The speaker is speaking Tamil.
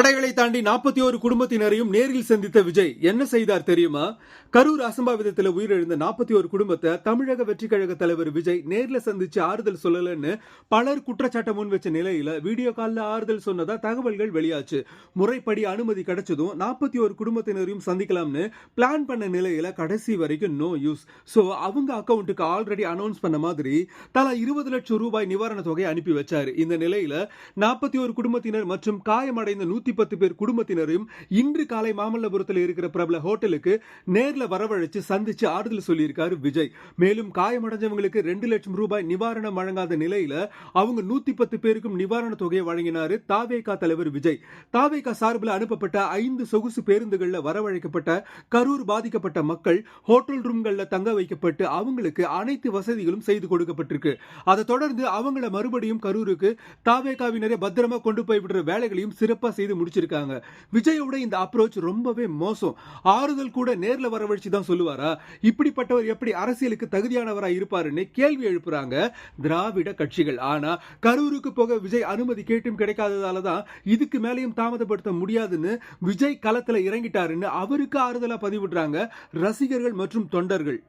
தடைகளை தாண்டி 41 குடும்பத்தினரையும் நேரில் சந்தித்த விஜய் என்ன செய்தார் தெரியுமா? கரூர் அசம்பாவிதத்தில் உயிரிழந்த 41 குடும்பத்தை தமிழக வெற்றி கழக தலைவர் விஜய் நேர்ல சந்திச்சு ஆறுதல் சொல்லலன்னு பலர் குற்றச்சாட்டை முன் வச்ச நிலையில வீடியோ கால்ல ஆறுதல் சொன்னதா தகவல்கள் வெளியாச்சு. முறைப்படி அனுமதி கிடைச்சதும் 41 குடும்பத்தினரையும் சந்திக்கலாம்னு பிளான் பண்ண நிலையில கடைசி வரைக்கும் நோ யூஸ். சோ அவங்க அக்கவுண்ட்டுக்கு ஆல்ரெடி அனௌன்ஸ் பண்ண மாதிரி தலா 20 லட்சம் ரூபாய் நிவாரண தொகை அனுப்பி வச்சாரு. இந்த நிலையில 41 குடும்பத்தினர் மற்றும் காயமடைந்த 110 பேர் குடும்பத்தினரையும் இன்று காலை மாமல்லபுரத்தில் இருக்கிற பிரபல ஹோட்டலுக்கு நேர்ல வரவழைச்சு சந்திச்சு ஆறுதல் சொல்லியிருக்காரு விஜய். மேலும் காயமடைஞ்சவங்களுக்கு 2 லட்சம் ரூபாய் நிவாரணம் வழங்காத நிலையில அவங்க 110 பேருக்கும் நிவாரண தொகையை வழங்கினாரு தாவேகா தலைவர் விஜய். தாவேகா சார்பில் அனுப்பப்பட்ட 5 சொகுசு பேருந்துகள்ல வரவழைக்கப்பட்ட கரூர் பாதிக்கப்பட்ட மக்கள் ஹோட்டல் ரூம்கள்ல தங்க வைக்கப்பட்டு அவங்களுக்கு அனைத்து வசதிகளும் செய்து கொடுக்கப்பட்டிருக்கு. அதை தொடர்ந்து அவங்கள மறுபடியும் கரூருக்கு தாவேகாவினரை பத்திரமா கொண்டு போய் விடுற வேலைகளையும் சிறப்பா செய்து முடிச்சிருக்காங்க. விஜயோட இந்த அப்ரோச் ரொம்பவே மோசம். ஆறுதல் கூட நேர்ல வரவழைச்சு தான் சொல்லுவாரா? இப்படிப்பட்டவர் எப்படி அரசியலுக்கு தகுதியானவரா இருப்பாருன்னு கேள்வி எழுப்புறாங்க திராவிட கட்சிகள். ஆனா கரூருக்கு போக விஜய் அனுமதி கேட்டும் கிடைக்காததால தான் இதுக்கு மேலையும் தாமதப்படுத்த முடியாதுன்னு விஜய் களத்துல இறங்கிட்டாருன்னு அவருக்கு ஆறுதலா பதிவிடுறாங்க ரசிகர்கள் மற்றும் தொண்டர்கள்.